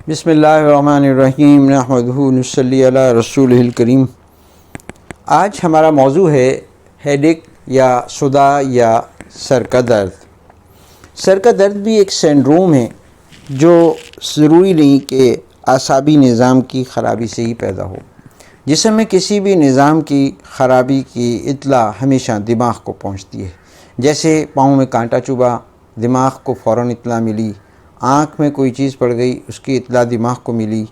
بسم اللہ الرحمن الرحیم نحمدہ ونصلی علی رسولہ الکریم۔ آج ہمارا موضوع ہے ہیڈیک یا صداع یا سر کا درد۔ سر کا درد بھی ایک سنڈروم ہے جو ضروری نہیں کہ اعصابی نظام کی خرابی سے ہی پیدا ہو۔ جسم میں کسی بھی نظام کی خرابی کی اطلاع ہمیشہ دماغ کو پہنچتی ہے۔ جیسے پاؤں میں کانٹا چبھا، دماغ کو فوراً اطلاع ملی۔ آنکھ میں کوئی چیز پڑ گئی، اس کی اطلاع دماغ کو ملی۔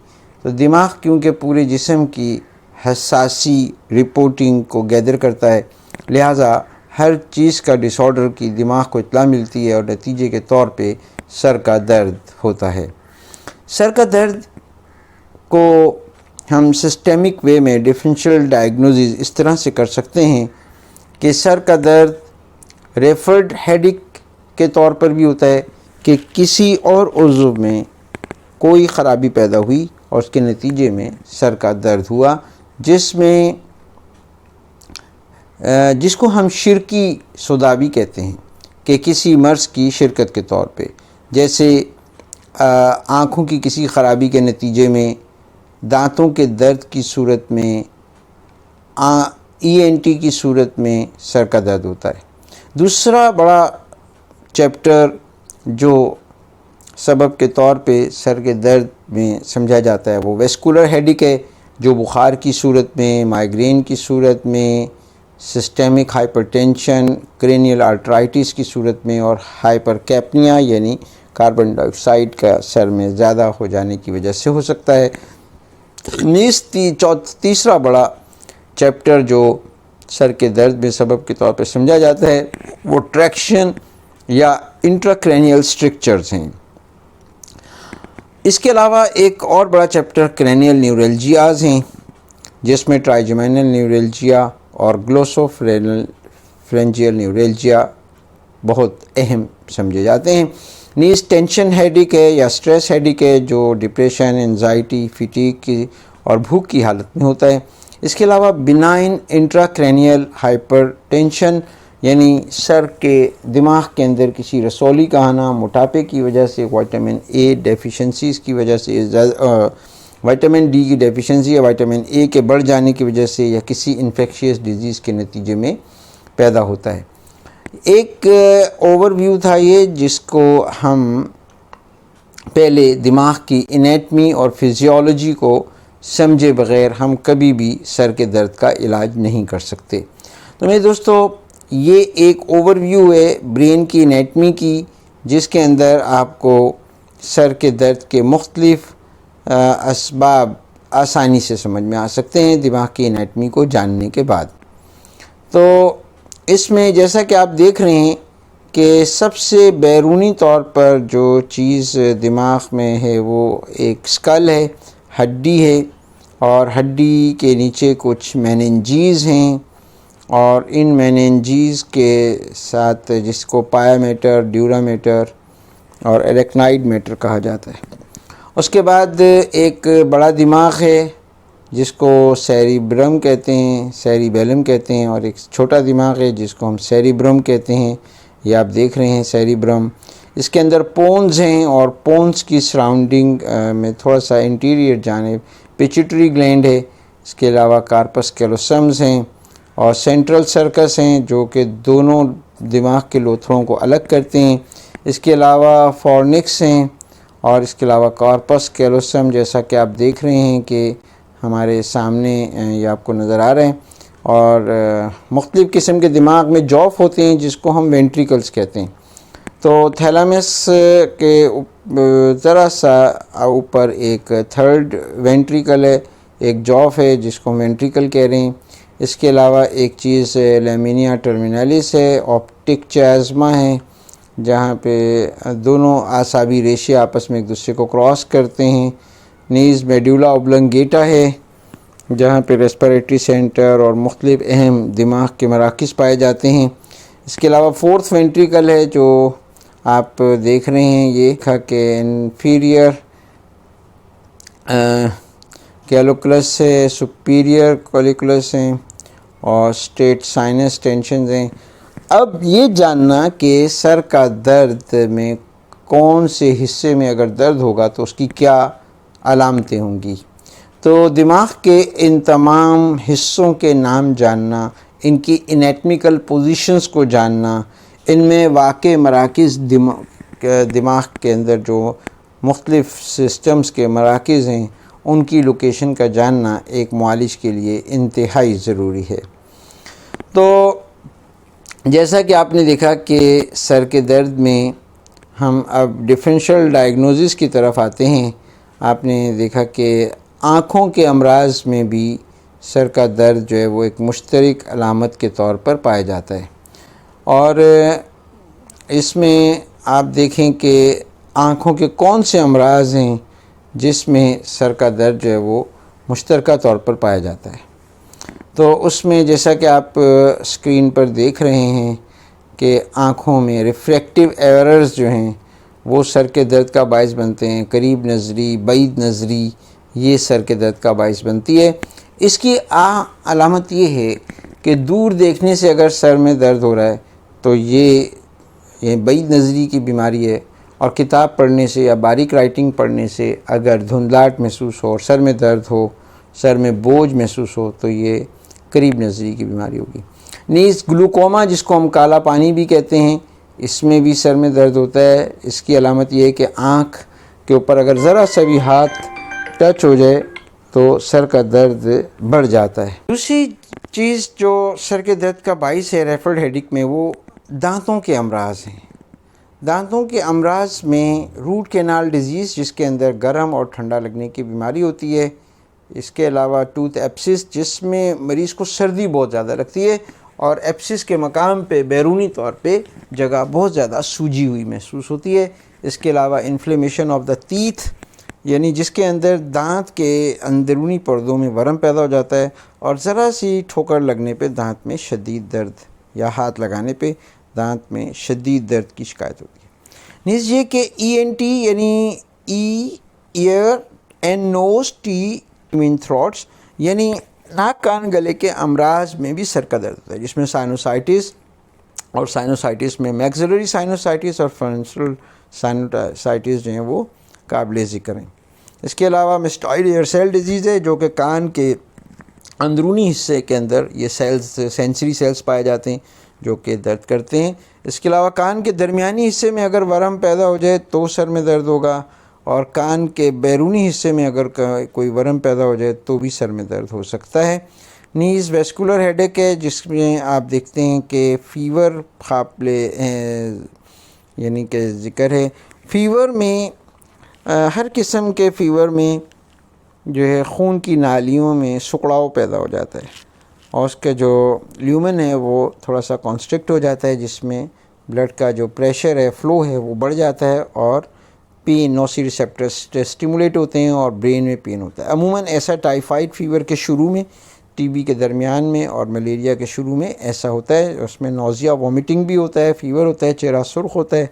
تو دماغ کیونکہ پورے جسم کی حساسی رپورٹنگ کو گیدر کرتا ہے، لہٰذا ہر چیز کا ڈس آرڈر کی دماغ کو اطلاع ملتی ہے اور نتیجے کے طور پہ سر کا درد ہوتا ہے۔ سر کا درد کو ہم سسٹمک وے میں ڈیفرینشیل ڈائگنوسس اس طرح سے کر سکتے ہیں کہ سر کا درد ریفرڈ ہیڈیک کے طور پر بھی ہوتا ہے کہ کسی اور عضو میں کوئی خرابی پیدا ہوئی اور اس کے نتیجے میں سر کا درد ہوا، جس کو ہم شرکی صداع بھی کہتے ہیں، کہ کسی مرض کی شرکت کے طور پہ، جیسے آنکھوں کی کسی خرابی کے نتیجے میں، دانتوں کے درد کی صورت میں، ENT کی صورت میں سر کا درد ہوتا ہے۔ دوسرا بڑا چیپٹر جو سبب کے طور پہ سر کے درد میں سمجھا جاتا ہے وہ ویسکولر ہیڈیک ہے، جو بخار کی صورت میں، مائیگرین کی صورت میں، سسٹمک ہائپر ٹینشن، کرینیل آرٹرائٹس کی صورت میں اور ہائپر کیپنیا یعنی کاربن ڈائی آکسائڈ کا سر میں زیادہ ہو جانے کی وجہ سے ہو سکتا ہے۔ تیسرا بڑا چیپٹر جو سر کے درد میں سبب کے طور پہ سمجھا جاتا ہے وہ ٹریکشن یا انٹراکرینیل اسٹرکچرز ہیں۔ اس کے علاوہ ایک اور بڑا چیپٹر کرینیل نیورلجیاز ہیں، جس میں ٹرائجمینل نیورلجیا اور گلوسوفرینجیل نیورلجیا بہت اہم سمجھے جاتے ہیں۔ نیز ٹینشن ہیڈیک ہے یا سٹریس ہیڈیک ہے، جو ڈپریشن، انزائٹی، فٹیگ کی اور بھوک کی حالت میں ہوتا ہے۔ اس کے علاوہ بنائن انٹراکرینیل ہائپر ٹینشن یعنی سر کے دماغ کے اندر کسی رسولی کا آنا، موٹاپے کی وجہ سے، وائٹامن اے ڈیفیشنسیز کی وجہ سے، وائٹامن ڈی کی ڈیفیشنسی یا وائٹامن اے کے بڑھ جانے کی وجہ سے، یا کسی انفیکشیس ڈیزیز کے نتیجے میں پیدا ہوتا ہے۔ ایک اوور ویو تھا یہ، جس کو ہم پہلے دماغ کی انیٹمی اور فزیولوجی کو سمجھے بغیر ہم کبھی بھی سر کے درد کا علاج نہیں کر سکتے۔ تو میرے دوستو، یہ ایک اوور ویو ہے برین کی انیٹمی کی، جس کے اندر آپ کو سر کے درد کے مختلف اسباب آسانی سے سمجھ میں آ سکتے ہیں دماغ کی انیٹمی کو جاننے کے بعد۔ تو اس میں جیسا کہ آپ دیکھ رہے ہیں کہ سب سے بیرونی طور پر جو چیز دماغ میں ہے وہ ایک اسکل ہے، ہڈی ہے، اور ہڈی کے نیچے کچھ میننجیز ہیں، اور ان میننجیز کے ساتھ جس کو پایا میٹر، ڈیورا میٹر اور اریکنائڈ میٹر کہا جاتا ہے۔ اس کے بعد ایک بڑا دماغ ہے جس کو سیریبرم کہتے ہیں، سیریبیلم کہتے ہیں، اور ایک چھوٹا دماغ ہے جس کو ہم سیریبرم کہتے ہیں۔ یہ آپ دیکھ رہے ہیں سیریبرم۔ اس کے اندر پونز ہیں، اور پونز کی سراؤنڈنگ میں تھوڑا سا انٹیریئر جانب پیچیٹری گلینڈ ہے۔ اس کے علاوہ کارپس کیلوسمز ہیں اور سینٹرل سرکس ہیں، جو کہ دونوں دماغ کے لوتھڑوں کو الگ کرتے ہیں۔ اس کے علاوہ فورنکس ہیں، اور اس کے علاوہ کارپس کیلوسم، جیسا کہ آپ دیکھ رہے ہیں کہ ہمارے سامنے یہ آپ کو نظر آ رہے ہیں۔ اور مختلف قسم کے دماغ میں جوف ہوتے ہیں جس کو ہم وینٹریکلز کہتے ہیں۔ تو تھیلامس کے ذرا سا اوپر ایک تھرڈ وینٹریکل ہے، ایک جوف ہے جس کو ہم وینٹریکل کہہ رہے ہیں۔ اس کے علاوہ ایک چیز لیمینیا ٹرمینلس ہے، آپٹک چیزما ہے، جہاں پہ دونوں اعصابی ریشے آپس میں ایک دوسرے کو کراس کرتے ہیں۔ نیز میڈولا اوبلنگیٹا ہے، جہاں پہ ریسپیریٹری سینٹر اور مختلف اہم دماغ کے مراکز پائے جاتے ہیں۔ اس کے علاوہ فورتھ وینٹریکل ہے جو آپ دیکھ رہے ہیں، یہ تھا کہ انفیریئر کیلوکلس ہے، سپیریئر کیلوکلس ہیں، اور اسٹیٹ سائنس ٹینشنز ہیں۔ اب یہ جاننا کہ سر کا درد میں کون سے حصے میں اگر درد ہوگا تو اس کی کیا علامتیں ہوں گی۔ تو دماغ کے ان تمام حصوں کے نام جاننا، ان کی انیٹمیکل پوزیشنز کو جاننا، ان میں واقع مراکز دماغ کے اندر جو مختلف سسٹمز کے مراکز ہیں ان کی لوکیشن کا جاننا ایک معالج کے لیے انتہائی ضروری ہے۔ تو جیسا کہ آپ نے دیکھا کہ سر کے درد میں ہم اب ڈفرینشیل ڈائگنوزس کی طرف آتے ہیں۔ آپ نے دیکھا کہ آنکھوں کے امراض میں بھی سر کا درد جو ہے وہ ایک مشترک علامت کے طور پر پایا جاتا ہے، اور اس میں آپ دیکھیں کہ آنکھوں کے کون سے امراض ہیں جس میں سر کا درد جو ہے وہ مشترکہ طور پر پایا جاتا ہے۔ تو اس میں جیسا کہ آپ اسکرین پر دیکھ رہے ہیں کہ آنکھوں میں ریفریکٹیو ایررز جو ہیں وہ سر کے درد کا باعث بنتے ہیں۔ قریب نظری، بعید نظری، یہ سر کے درد کا باعث بنتی ہے۔ اس کی علامت یہ ہے کہ دور دیکھنے سے اگر سر میں درد ہو رہا ہے تو یہ بعید نظری کی بیماری ہے، اور کتاب پڑھنے سے یا باریک رائٹنگ پڑھنے سے اگر دھندلاہٹ محسوس ہو اور سر میں درد ہو، سر میں بوجھ محسوس ہو، تو یہ قریب نظری کی بیماری ہوگی۔ نیز گلوکوما، جس کو ہم کالا پانی بھی کہتے ہیں، اس میں بھی سر میں درد ہوتا ہے۔ اس کی علامت یہ ہے کہ آنکھ کے اوپر اگر ذرا سا بھی ہاتھ ٹچ ہو جائے تو سر کا درد بڑھ جاتا ہے۔ دوسری چیز جو سر کے درد کا باعث ہے ریفرڈ ہیڈک میں، وہ دانتوں کے امراض ہیں۔ دانتوں کے امراض میں روٹ کینال ڈیزیز، جس کے اندر گرم اور ٹھنڈا لگنے کی بیماری ہوتی ہے، اس کے علاوہ ٹوتھ ایپسس، جس میں مریض کو سردی بہت زیادہ لگتی ہے اور ایپسس کے مقام پہ بیرونی طور پہ جگہ بہت زیادہ سوجی ہوئی محسوس ہوتی ہے۔ اس کے علاوہ انفلیمیشن آف دا تیتھ، یعنی جس کے اندر دانت کے اندرونی پردوں میں ورم پیدا ہو جاتا ہے، اور ذرا سی ٹھوکر لگنے پہ دانت میں شدید درد، یا ہاتھ لگانے پہ دانت میں شدید درد کی شکایت ہوتی ہے۔ نیز یہ کہ ENT یعنی ear and nose, T mean throats, یعنی ناک کان گلے کے امراض میں بھی سر کا درد ہوتا ہے، جس میں سائنوسائٹس، اور سائنوسائٹس میں میگزیلری سائنوسائٹس اور فرنٹل سائنوسائٹس جو ہیں وہ قابل ذکر ہیں۔ اس کے علاوہ مسٹائڈ ایئر سیل ڈیزیز ہے، جو کہ کان کے اندرونی حصے کے اندر یہ سیلز، سینسری سیلز پائے جاتے ہیں جو کہ درد کرتے ہیں۔ اس کے علاوہ کان کے درمیانی حصے میں اگر ورم پیدا ہو جائے تو سر میں درد ہوگا، اور کان کے بیرونی حصے میں اگر کوئی ورم پیدا ہو جائے تو بھی سر میں درد ہو سکتا ہے۔ نیز ویسکولر ہیڈیک ہے، جس میں آپ دیکھتے ہیں کہ فیور یعنی کہ ذکر ہے۔ فیور میں ہر قسم کے فیور میں جو ہے خون کی نالیوں میں سکڑاؤ پیدا ہو جاتا ہے، اور اس کا جو لیومن ہے وہ تھوڑا سا کانسٹرکٹ ہو جاتا ہے، جس میں بلڈ کا جو پریشر ہے، فلو ہے، وہ بڑھ جاتا ہے، اور پین، نوسی ریسیپٹرز اسٹیمولیٹ ہوتے ہیں اور برین میں پین ہوتا ہے۔ عموماً ایسا ٹائیفائڈ فیور کے شروع میں، ٹی بی کے درمیان میں، اور ملیریا کے شروع میں ایسا ہوتا ہے۔ اس میں نوزیا، وومٹنگ بھی ہوتا ہے، فیور ہوتا ہے، چہرہ سرخ ہوتا ہے۔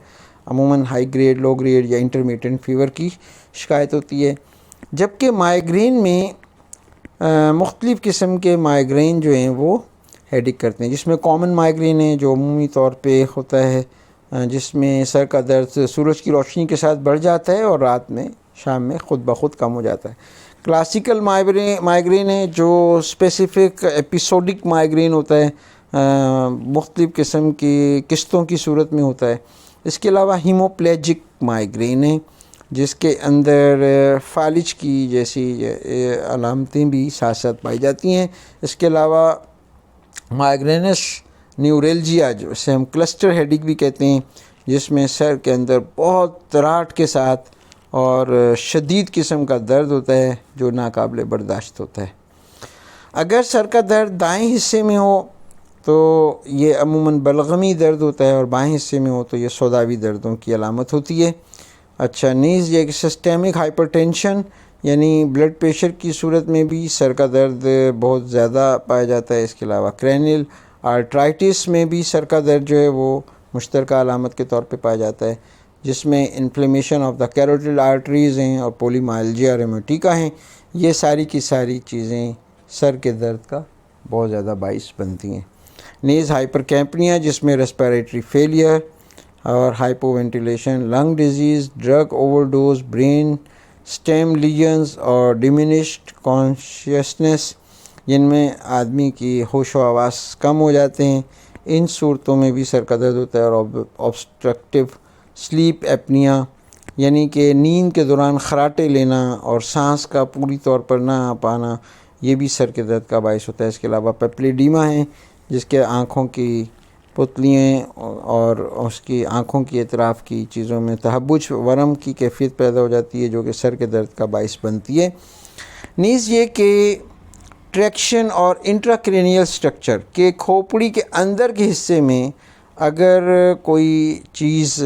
عموماً ہائی گریڈ، لو گریڈ یا انٹرمیڈیٹ فیور کی شکایت ہوتی ہے۔ جبکہ مائیگرین میں مختلف قسم کے مائیگرین جو ہیں وہ ہیڈیک کرتے ہیں، جس میں کامن مائیگرین ہے جو عمومی طور پہ ہوتا ہے، جس میں سر کا درد سورج کی روشنی کے ساتھ بڑھ جاتا ہے اور رات میں، شام میں خود بخود کم ہو جاتا ہے۔ کلاسیکل مائیگرین ہے جو اسپیسیفک ایپیسوڈک مائیگرین ہوتا ہے، مختلف قسم کی قسطوں کی صورت میں ہوتا ہے۔ اس کے علاوہ ہیموپلیجک مائیگرین ہے، جس کے اندر فالج کی جیسی علامتیں بھی ساتھ ساتھ پائی جاتی ہیں۔ اس کے علاوہ مائیگرینس نیوریلجیا، جسے ہم کلسٹر ہیڈک بھی کہتے ہیں، جس میں سر کے اندر بہت تراٹ کے ساتھ اور شدید قسم کا درد ہوتا ہے جو ناقابل برداشت ہوتا ہے۔ اگر سر کا درد دائیں حصے میں ہو تو یہ عموماً بلغمی درد ہوتا ہے، اور بائیں حصے میں ہو تو یہ سوداوی دردوں کی علامت ہوتی ہے۔ اچھا، نیز یہ کہ سسٹیمک ہائپر ٹینشن یعنی بلڈ پریشر کی صورت میں بھی سر کا درد بہت زیادہ پایا جاتا ہے۔ اس کے علاوہ کرینیل آرٹرائٹس میں بھی سر کا درد جو ہے وہ مشترکہ علامت کے طور پہ پایا جاتا ہے، جس میں inflammation of the carotid arteries ہیں اور پولیمائلجیا ریمیٹیکا ہیں۔ یہ ساری کی ساری چیزیں سر کے درد کا بہت زیادہ باعث بنتی ہیں۔ نیز ہائپر کیمپنیا، جس میں ریسپیریٹری فیلئر اور hypoventilation, lung disease, drug overdose, brain stem lesions اور ڈیمینشڈ کانشیسنس جن میں آدمی کی ہوش و حواس کم ہو جاتے ہیں، ان صورتوں میں بھی سر کا درد ہوتا ہے۔ اور آبسٹرکٹیو سلیپ ایپنیا یعنی کہ نیند کے دوران خراٹے لینا اور سانس کا پوری طور پر نہ آ پانا، یہ بھی سر کے درد کا باعث ہوتا ہے۔ اس کے علاوہ پیپلیڈیما ہے جس کے آنکھوں کی پتلیاں اور اس کی آنکھوں کی اطراف کی چیزوں میں تہبج ورم کی کیفیت پیدا ہو جاتی ہے جو کہ سر کے درد کا باعث بنتی ہے۔ نیز یہ کہ ٹریکشن اور انٹراکرینیل سٹرکچر کے کھوپڑی کے اندر کے حصے میں اگر کوئی چیز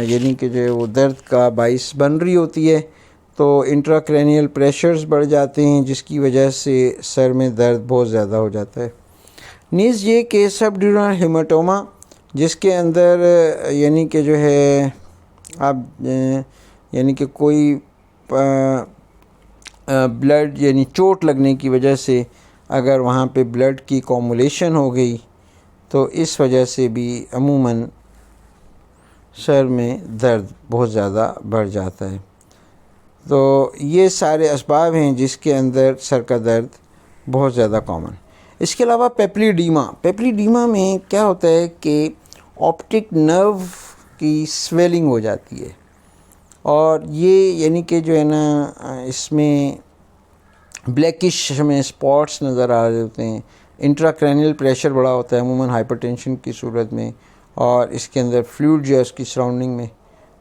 یعنی کہ جو وہ درد کا باعث بن رہی ہوتی ہے تو انٹراکرینیل پریشرز بڑھ جاتے ہیں جس کی وجہ سے سر میں درد بہت زیادہ ہو جاتا ہے۔ نیز یہ کہ سب ڈیورنل ہیماٹوما جس کے اندر یعنی کہ جو ہے آپ یعنی کہ کوئی بلڈ یعنی چوٹ لگنے کی وجہ سے اگر وہاں پہ بلڈ کی کومولیشن ہو گئی تو اس وجہ سے بھی عموماً سر میں درد بہت زیادہ بڑھ جاتا ہے۔ تو یہ سارے اسباب ہیں جس کے اندر سر کا درد بہت زیادہ کامن۔ اس کے علاوہ پیپلیڈیما میں کیا ہوتا ہے کہ آپٹک نرو کی سویلنگ ہو جاتی ہے اور یہ یعنی کہ جو ہے نا اس میں بلیکش ہمیں اسپاٹس نظر آ رہے ہوتے ہیں، انٹراکرینیل پریشر بڑا ہوتا ہے عموماً ہائپر ٹینشن کی صورت میں، اور اس کے اندر فلوئڈ جو ہے اس کی سراؤنڈنگ میں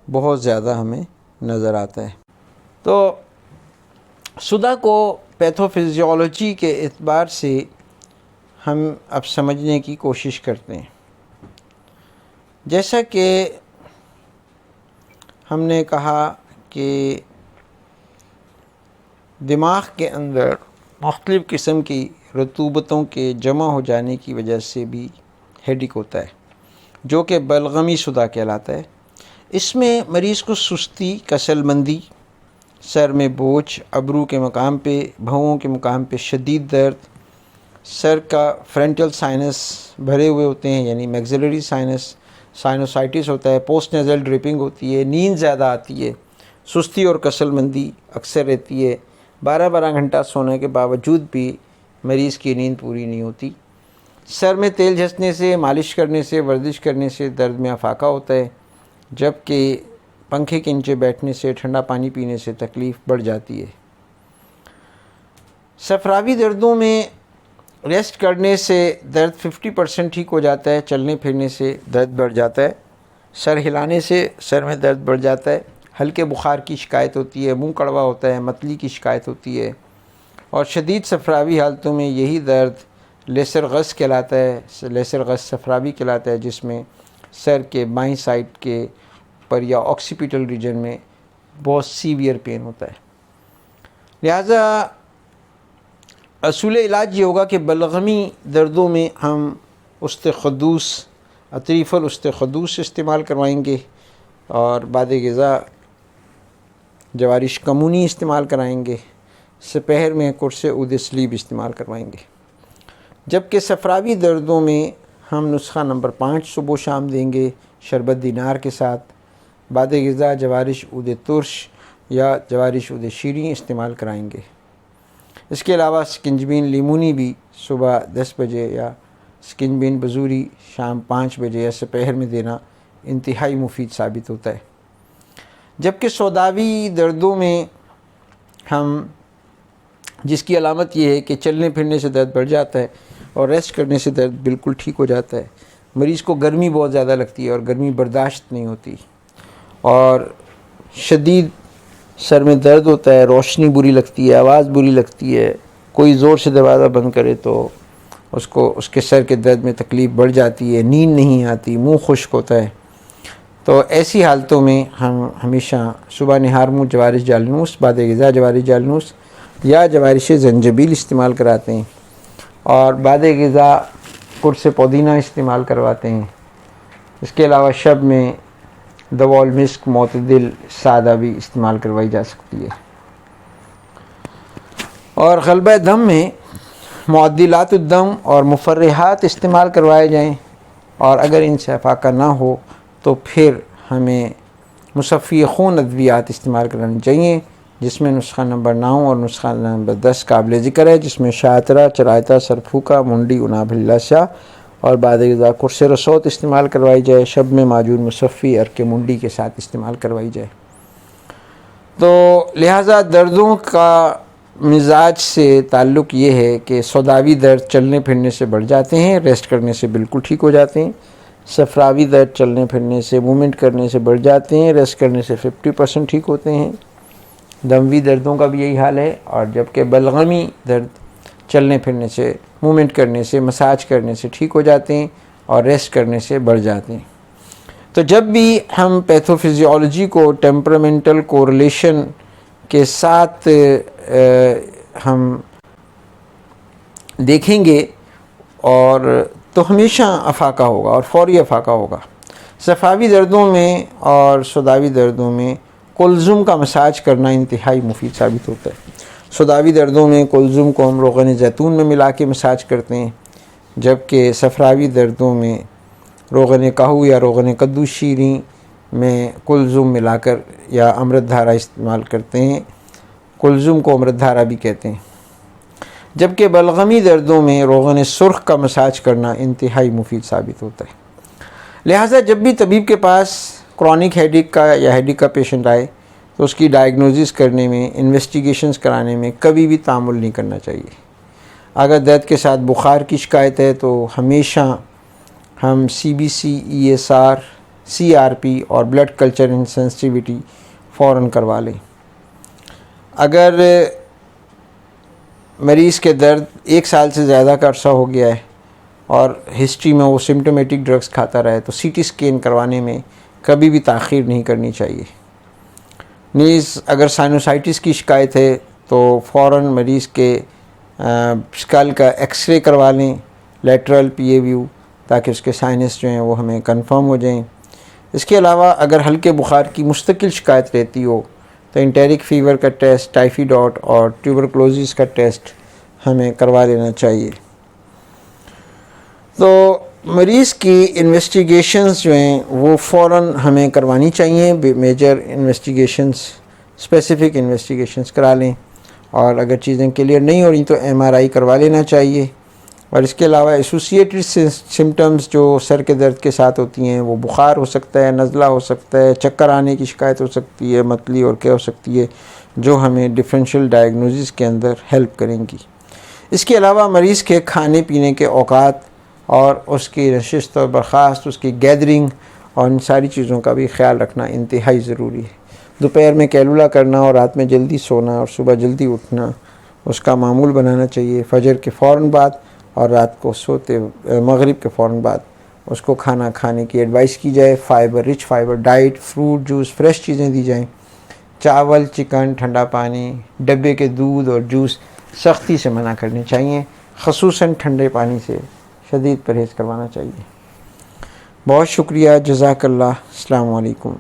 بہت زیادہ ہمیں نظر آتا ہے۔ تو صدع کو پیتھوفزیولوجی کے اعتبار سے ہم اب سمجھنے کی کوشش کرتے ہیں۔ جیسا کہ ہم نے کہا کہ دماغ کے اندر مختلف قسم کی رطوبتوں کے جمع ہو جانے کی وجہ سے بھی ہیڈیک ہوتا ہے جو کہ بلغمی صدع کہلاتا ہے۔ اس میں مریض کو سستی، کسل مندی، سر میں بوجھ، ابرو کے مقام پہ، بھوؤں کے مقام پہ شدید درد، سر کا فرنٹل سائنس بھرے ہوئے ہوتے ہیں یعنی میگزیلری سائنوسائٹس ہوتا ہے، پوسٹ نیزل ڈرپنگ ہوتی ہے، نیند زیادہ آتی ہے، سستی اور کسل مندی اکثر رہتی ہے، 12 گھنٹہ سونے کے باوجود بھی مریض کی نیند پوری نہیں ہوتی، سر میں تیل گھسنے سے، مالش کرنے سے، ورزش کرنے سے درد میں افاقہ ہوتا ہے، جبکہ پنکھے کے نیچے بیٹھنے سے، ٹھنڈا پانی پینے سے تکلیف بڑھ جاتی ہے۔ صفراوی دردوں میں ریسٹ کرنے سے درد 50% ٹھیک ہو جاتا ہے، چلنے پھرنے سے درد بڑھ جاتا ہے، سر ہلانے سے سر میں درد بڑھ جاتا ہے، ہلکے بخار کی شکایت ہوتی ہے، منہ کڑوا ہوتا ہے، متلی کی شکایت ہوتی ہے، اور شدید صفراوی حالتوں میں یہی درد لیسر غص کہلاتا ہے، لیسر غص صفراوی کہلاتا ہے جس میں سر کے بائیں سائڈ کے پر یا آکسیپیٹل ریجن میں بہت سیویئر پین ہوتا ہے۔ لہٰذا اصول علاج یہ ہوگا کہ بلغمی دردوں میں ہم استخدوس اطریف الاستخدوس استعمال کروائیں گے اور بعد غذا جوارش کمونی استعمال کرائیں گے، سپہر میں قرص عود سلیب استعمال کروائیں گے، جبکہ صفراوی دردوں میں ہم نسخہ نمبر 5 صبح و شام دیں گے شربت دینار کے ساتھ، بعد غذا جوارش عود ترش یا جوارش عود شیریں استعمال کرائیں گے۔ اس کے علاوہ سکنجبین لیمونی بھی صبح 10 بجے یا سکنجبین بزوری شام 5 بجے یا سپہر میں دینا انتہائی مفید ثابت ہوتا ہے، جبکہ سوداوی دردوں میں ہم جس کی علامت یہ ہے کہ چلنے پھرنے سے درد بڑھ جاتا ہے اور ریسٹ کرنے سے درد بالکل ٹھیک ہو جاتا ہے، مریض کو گرمی بہت زیادہ لگتی ہے اور گرمی برداشت نہیں ہوتی، اور شدید سر میں درد ہوتا ہے، روشنی بری لگتی ہے، آواز بری لگتی ہے، کوئی زور سے دروازہ بند کرے تو اس کے سر کے درد میں تکلیف بڑھ جاتی ہے، نیند نہیں آتی، منہ خشک ہوتا ہے۔ تو ایسی حالتوں میں ہم ہمیشہ صبح نہار منہ جوارش جالنوس، بعد غذا جوارش جالنوس یا جوارش زنجبیل استعمال کراتے ہیں، اور بعد غذا قرص پودینہ استعمال کرواتے ہیں۔ اس کے علاوہ شب میں دوال مسک معتدل سادہ بھی استعمال کروائی جا سکتی ہے، اور غلبہ دم میں معدلات الدم اور مفرحات استعمال کروائے جائیں، اور اگر ان سے افاقہ نہ ہو تو پھر ہمیں مصفی خون ادویات استعمال کرانی چاہیے، جس میں نسخہ نمبر 9 اور نسخہ نمبر 10 قابل ذکر ہے، جس میں شاطرہ، چرائتا، سرپھوکا، منڈی، اناب اللہ اور بعد غذا قرص رسوت استعمال کروائی جائے۔ شب میں معجون مصفی عرق منڈی کے ساتھ استعمال کروائی جائے۔ تو لہٰذا دردوں کا مزاج سے تعلق یہ ہے کہ سوداوی درد چلنے پھرنے سے بڑھ جاتے ہیں، ریسٹ کرنے سے بالکل ٹھیک ہو جاتے ہیں۔ صفراوی درد چلنے پھرنے سے، موومنٹ کرنے سے بڑھ جاتے ہیں، ریسٹ کرنے سے 50% ٹھیک ہوتے ہیں۔ دموی دردوں کا بھی یہی حال ہے، اور جبکہ بلغمی درد چلنے پھرنے سے، موومنٹ کرنے سے، مساج کرنے سے ٹھیک ہو جاتے ہیں اور ریسٹ کرنے سے بڑھ جاتے ہیں۔ تو جب بھی ہم پیتھوفیزیولوجی کو ٹیمپرامنٹل کوریلیشن کے ساتھ ہم دیکھیں گے اور تو ہمیشہ افاقہ ہوگا اور فوری افاقہ ہوگا۔ صفراوی دردوں میں اور سوداوی دردوں میں کلزم کا مساج کرنا انتہائی مفید ثابت ہوتا ہے۔ سوداوی دردوں میں کلزم کو ہم روغن زیتون میں ملا کے مساج کرتے ہیں، جبکہ صفراوی دردوں میں روغن کاہو یا روغن کدو شیریں میں کلزم ملا کر یا امرت دھارا استعمال کرتے ہیں۔ کلزم کو امرت دھارا بھی کہتے ہیں۔ جبکہ بلغمی دردوں میں روغن سرخ کا مساج کرنا انتہائی مفید ثابت ہوتا ہے۔ لہٰذا جب بھی طبیب کے پاس کرونک ہیڈیک کا یا ہیڈیک کا پیشنٹ آئے تو اس کی ڈائگنوزس کرنے میں، انویسٹیگیشنز کرانے میں کبھی بھی تعامل نہیں کرنا چاہیے۔ اگر درد کے ساتھ بخار کی شکایت ہے تو ہمیشہ ہم CBC، ESR، CRP اور بلڈ کلچر ان سینسٹیویٹی فوراً کروا لیں۔ اگر مریض کے درد 1 سال سے زیادہ کا عرصہ ہو گیا ہے اور ہسٹری میں وہ سمپٹومیٹک ڈرگز کھاتا رہے تو CT اسکین کروانے میں کبھی بھی تاخیر نہیں کرنی چاہیے۔ نیز اگر سائنوسائٹس کی شکایت ہے تو فوراً مریض کے اسکل کا ایکس رے کروا لیں، لیٹرل PA ویو، تاکہ اس کے سائنس جو ہیں وہ ہمیں کنفرم ہو جائیں۔ اس کے علاوہ اگر ہلکے بخار کی مستقل شکایت رہتی ہو تو انٹیرک فیور کا ٹیسٹ، ٹائفیڈوٹ اور ٹیوبرکلوزس کا ٹیسٹ ہمیں کروا لینا چاہیے۔ تو مریض کی انویسٹیگیشنز جو ہیں وہ فوراً ہمیں کروانی چاہیے۔ میجر انویسٹیگیشنز، اسپیسیفک انویسٹیگیشنز کرا لیں، اور اگر چیزیں کلیئر نہیں ہو رہی تو MRI کروا لینا چاہیے۔ اور اس کے علاوہ ایسوسیٹڈ سمٹمز جو سر کے درد کے ساتھ ہوتی ہیں، وہ بخار ہو سکتا ہے، نزلہ ہو سکتا ہے، چکر آنے کی شکایت ہو سکتی ہے، متلی اور کیا ہو سکتی ہے، جو ہمیں ڈفرینشیل ڈائگنوسس کے اندر ہیلپ کریں گی۔ اس کے علاوہ مریض کے کھانے پینے کے اوقات اور اس کی نشست و برخاست، اس کی گیدرنگ اور ان ساری چیزوں کا بھی خیال رکھنا انتہائی ضروری ہے۔ دوپہر میں کیلولا کرنا اور رات میں جلدی سونا اور صبح جلدی اٹھنا اس کا معمول بنانا چاہیے۔ فجر کے فوراً بعد اور رات کو سوتے مغرب کے فوراً بعد اس کو کھانا کھانے کی ایڈوائس کی جائے۔ Rich fibre diet, fruit juice, fresh چیزیں دی جائیں۔ چاول، چکن، ٹھنڈا پانی، ڈبے کے دودھ اور جوس سختی سے منع کرنے چاہیے۔ خصوصاً ٹھنڈے پانی سے شدید پرہیز کروانا چاہیے۔ بہت شکریہ، جزاک اللہ، السلام علیکم۔